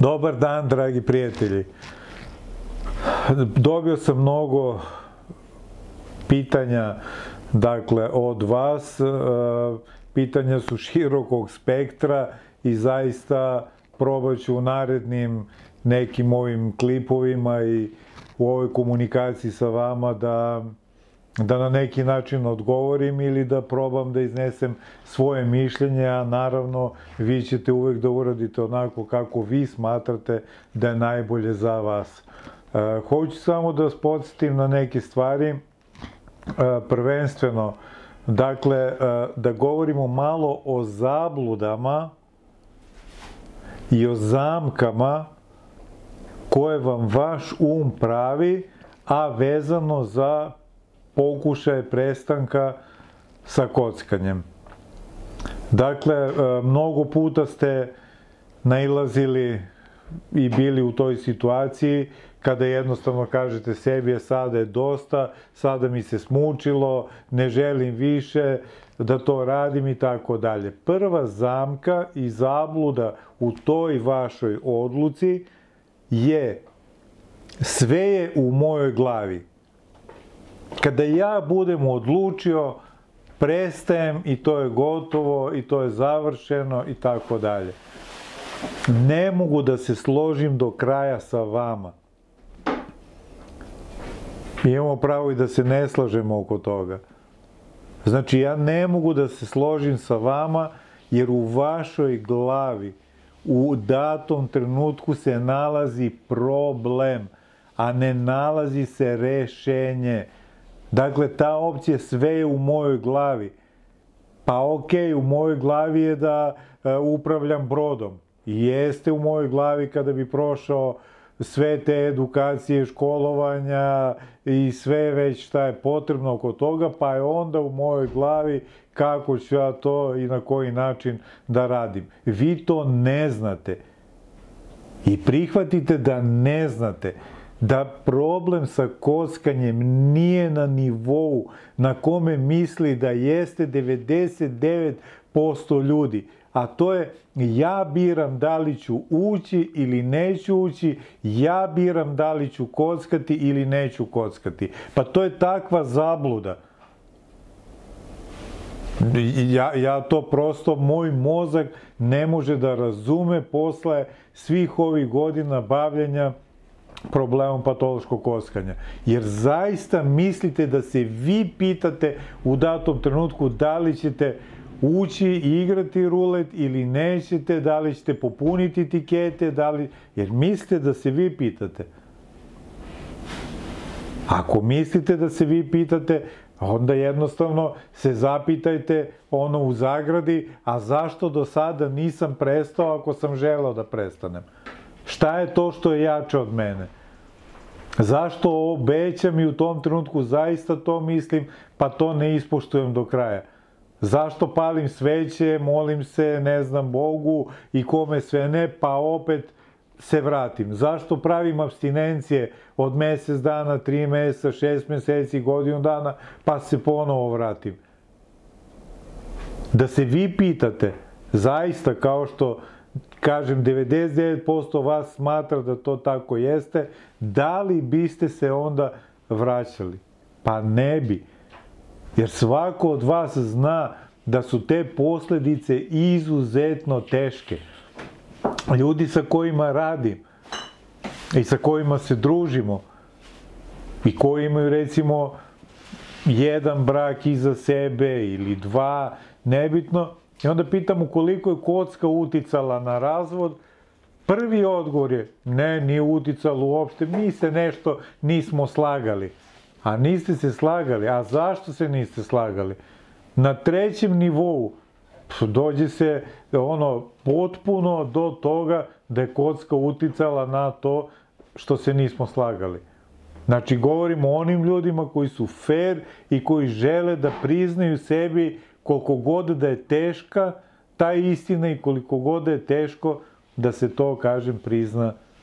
Dobar dan, dragi prijatelji. Dobio sam mnogo pitanja, dakle, od vas. Pitanja su širokog spektra i zaista probat ću u narednim nekim ovim klipovima i u ovoj komunikaciji sa vama da na neki način odgovorim ili da probam da iznesem svoje mišljenje, a naravno vi ćete uvek da uradite onako kako vi smatrate da je najbolje za vas. Hoću samo da vas podsjetim na neke stvari, prvenstveno, dakle, da govorimo malo o zabludama i o zamkama koje vam vaš pravi, a vezano za pokušaj prestanka sa kockanjem. Dakle, mnogo puta ste nailazili i bili u toj situaciji kada jednostavno kažete sebi sada je dosta, sada mi se smučilo, ne želim više da to radim i tako dalje. Prva zamka i zabluda u toj vašoj odluci je sve je u mojoj glavi. Kada ja budem odlučio, prestajem i to je gotovo i to je završeno i tako dalje. Ne mogu da se složim do kraja sa vama. Imamo pravo i da se ne slažemo oko toga. Znači, ja ne mogu da se složim sa vama jer u vašoj glavi u datom trenutku se nalazi problem, a ne nalazi se rešenje. Dakle, ta opcija sve je u mojoj glavi. Pa okej, u mojoj glavi je da upravljam brodom. Jeste u mojoj glavi kada bi prošao sve te edukacije, školovanja i sve već šta je potrebno oko toga, pa je onda u mojoj glavi kako ću ja to i na koji način da radim. Vi to ne znate. I prihvatite da ne znate. Da problem sa kockanjem nije na nivou na kome misli da jeste 99% ljudi. A to je, ja biram da li ću ući ili neću ući, ja biram da li ću kockati ili neću kockati. Pa to je takva zabluda. Ja to prosto, moj mozak ne može da razume posle svih ovih godina bavljenja problemom patološkog kockanja. Jer zaista mislite da se vi pitate u datom trenutku da li ćete ući i igrati rulet ili nećete, da li ćete popuniti tikete, jer mislite da se vi pitate. Ako mislite da se vi pitate, onda jednostavno se zapitajte ono u zagradi, a zašto do sada nisam prestao ako sam želeo da prestanem? Šta je to što je jače od mene? Zašto obećam i u tom trenutku zaista to mislim, pa to ne ispoštujem do kraja? Zašto palim sveće, molim se, ne znam, Bogu i kome sve ne, pa opet se vratim? Zašto pravim apstinencije od mesec dana, 3 meseca, 6 meseci, godinu dana, pa se ponovo vratim? Da se vi pitate, zaista, kao što kažem, 99% vas smatra da to tako jeste, da li biste se onda vraćali? Pa ne bi. Jer svako od vas zna da su te posledice izuzetno teške. Ljudi sa kojima radim i sa kojima se družimo i koji imaju recimo jedan brak iza sebe ili dva, nebitno, i onda pitam koliko je kocka uticala na razvod, prvi odgovor je ne, nije uticalo uopšte, mi se nešto nismo slagali. A niste se slagali, a zašto se niste slagali? Na trećem nivou dođe se potpuno do toga da je kocka uticala na to što se nismo slagali. Znači, govorimo o onim ljudima koji su fair i koji žele da priznaju sebi koliko god da je teška ta istina i koliko god da je teško da se to, kažem,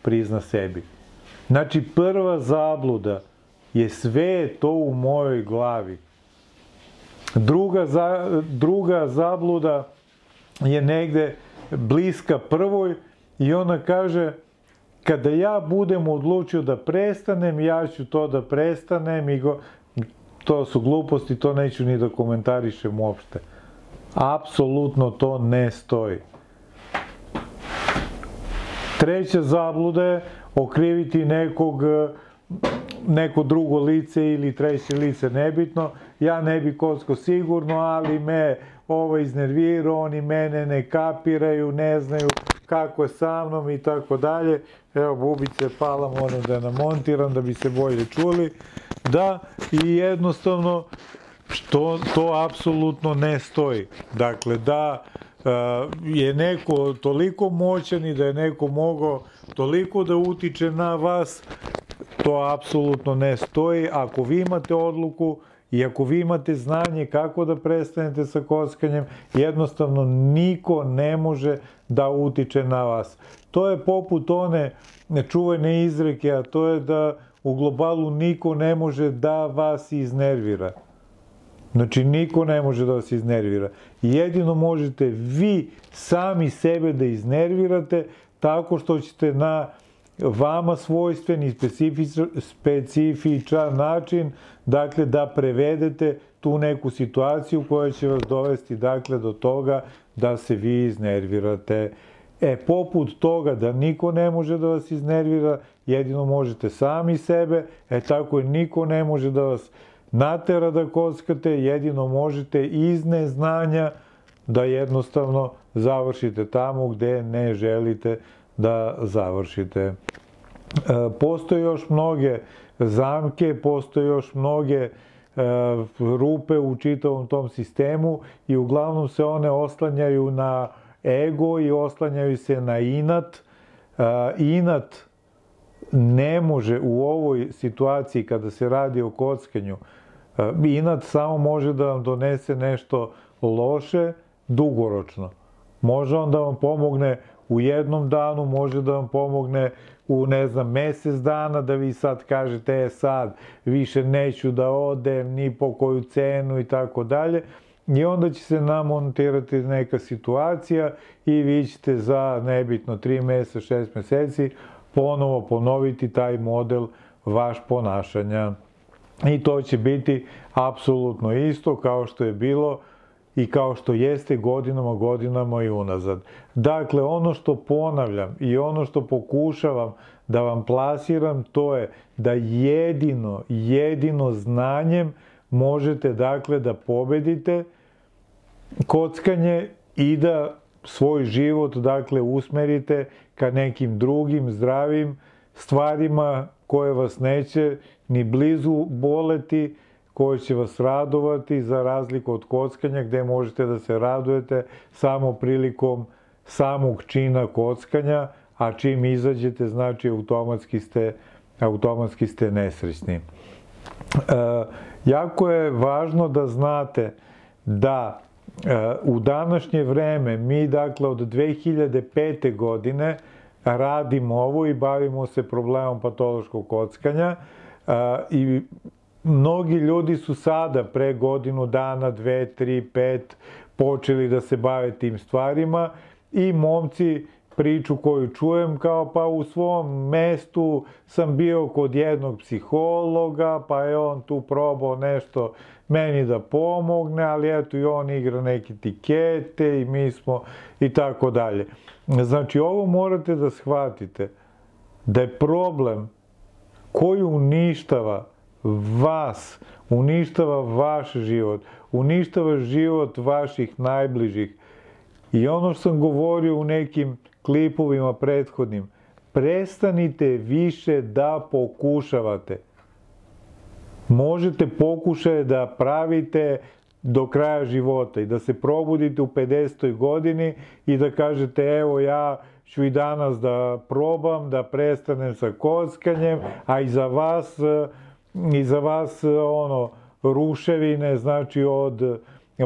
prizna sebi. Znači, prva zabluda je sve to u mojoj glavi. Druga zabluda je negde bliska prvoj i ona kaže kada ja budem odlučio da prestanem, ja ću to da prestanem i to su gluposti, to neću ni da komentarišem uopšte. Apsolutno to ne stoji. Treća zabluda je okriviti neko drugo lice ili treće lice, nebitno. Ja ne bi kockao sigurno, ali me ovo iznervirao, oni mene ne kapiraju, ne znaju kako je sa mnom i tako dalje. Evo, bubica je pala, moram da je namontiram da bi se bolje čuli. Da, i jednostavno, to apsolutno ne stoji. Dakle, da je neko toliko moćan i da je neko mogao toliko da utiče na vas, to apsolutno ne stoji. Ako vi imate odluku i ako vi imate znanje kako da prestanete sa kockanjem, jednostavno niko ne može da utiče na vas. To je poput one čuvene izreke, a to je da u globalu niko ne može da vas iznervira. Znači, niko ne može da vas iznervira. Jedino možete vi sami sebe da iznervirate tako što ćete na vama svojstven i specifičan način, dakle, da prevedete tu neku situaciju koja će vas dovesti, dakle, do toga da se vi iznervirate. Poput toga da niko ne može da vas iznervira, jedino možete sami sebe, tako je, niko ne može da vas natera da kockate, jedino možete iz neznanja da jednostavno završite tamo gde ne želite da završite. Postoje još mnoge zamke, postoje još mnoge rupe u čitavom tom sistemu i uglavnom se one oslanjaju na ego i oslanjaju se na inat. Inat ne može u ovoj situaciji kada se radi o kockanju, inat samo može da vam donese nešto loše dugoročno. Može on da vam pomogne u jednom danu, može da vam pomogne u, ne znam, mesec dana, da vi sad kažete, sad više neću da odem, ni po koju cenu i tako dalje. I onda će se namontirati neka situacija i vi ćete za, nebitno, 3 meseca, 6 meseci ponovo ponoviti taj model vaš ponašanja. I to će biti apsolutno isto kao što je bilo i kao što jeste godinama i unazad. Dakle, ono što ponavljam i ono što pokušavam da vam plasiram, to je da jedino znanjem možete, dakle, da pobedite kockanje i da svoj život, dakle, usmerite ka nekim drugim zdravim stvarima koje vas neće ni blizu boleti, koje će vas radovati, za razliku od kockanja gde možete da se radujete samo prilikom samog čina kockanja, a čim izađete, znači automatski ste nesrećni. Jako je važno da znate da u današnje vreme mi, dakle, od 2005. godine radimo ovo i bavimo se problemom patološkog kockanja i mnogi ljudi su sada pre godinu dana, 2, 3, 5 počeli da se bave tim stvarima i momci priču koju čujem kao pa u svom mestu sam bio kod jednog psihologa pa je on tu probao nešto meni da pomogne, ali eto i on igra neke tikete i mi smo i tako dalje. Znači ovo morate da shvatite da je problem koji uništava vas, uništava vaš život, uništava život vaših najbližih. I ono što sam govorio u nekim klipovima prethodnim, prestanite više da pokušavate. Možete pokušaje da pravite do kraja života i da se probudite u 50. godini i da kažete evo ja ću i danas da probam, da prestanem sa kockanjem, a iza vas ono ruševine, znači od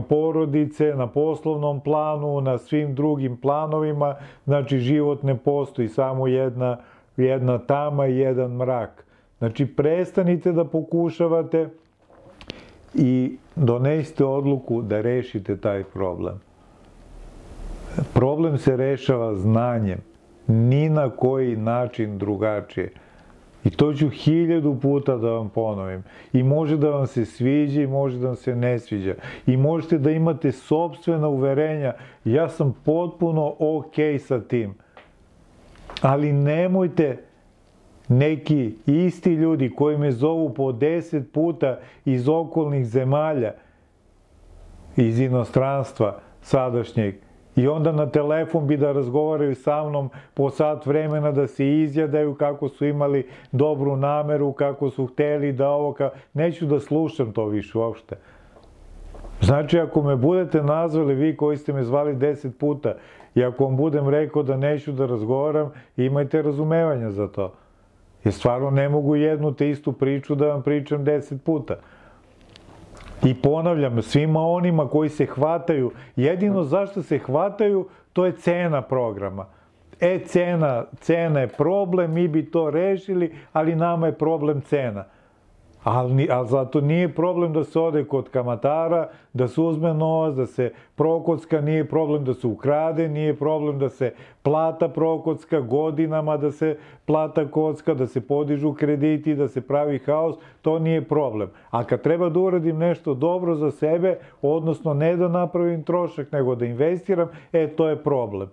porodice, na poslovnom planu, na svim drugim planovima, znači život ne postoji, samo jedna tama i jedan mrak. Znači prestanite da pokušavate i donesite odluku da rešite taj problem. Problem se rešava znanjem. Ni na koji način drugačije. I to ću 1000 puta da vam ponovim. I može da vam se sviđa i može da vam se ne sviđa. I možete da imate sopstvena uverenja. Ja sam potpuno okej sa tim. Ali nemojte neki isti ljudi koji me zovu po 10 puta iz okolnih zemalja, iz inostranstva sadašnjeg, i onda na telefon bi da razgovaraju sa mnom po sat vremena, da se izjadaju kako su imali dobru nameru, kako su hteli da ovo... Neću da slušam to više uopšte. Znači, ako me budete nazvali, vi koji ste me zvali 10 puta, i ako vam budem rekao da neću da razgovaram, imajte razumevanja za to. Jer stvarno ne mogu jednu te istu priču da vam pričam 10 puta. I ponavljam, svima onima koji se hvataju, jedino zašto se hvataju, to je cena programa. Cena je problem, mi bi to rešili, ali nama je problem cena. Ali zato nije problem da se ode kod kamatara, da se uzme novac, da se prokocka, nije problem da se ukrade, nije problem da se plata prokocka, godinama da se plata kocka, da se podižu krediti, da se pravi haos, to nije problem. A kad treba da uradim nešto dobro za sebe, odnosno ne da napravim trošak, nego da investiram, to je problem.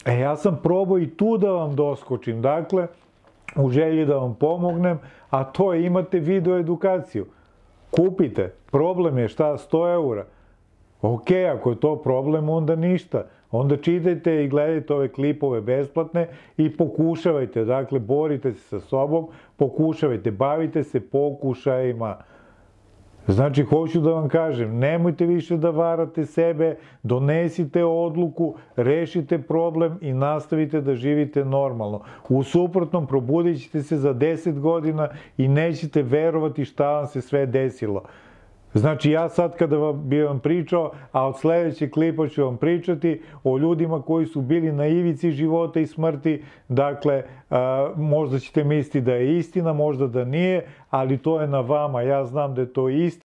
Ja sam probao i tu da vam doskočim, dakle, u želji da vam pomognem, a to je imate video edukaciju. Kupite. Problem je šta? 100 eura. Ok, ako je to problem, onda ništa. Onda čitajte i gledajte ove klipove besplatne i pokušavajte. Dakle, borite se sa sobom, pokušavajte, bavite se pokušajima. Znači, hoću da vam kažem, nemojte više da varate sebe, donesite odluku, rešite problem i nastavite da živite normalno. U suprotnom, probudit ćete se za 10 godina i nećete verovati šta vam se sve desilo. Znači, ja sad kada bi vam pričao, a od sledećeg klipa ću vam pričati o ljudima koji su bili na ivici života i smrti, dakle, možda ćete misliti da je istina, možda da nije, ali to je na vama, ja znam da je to istina.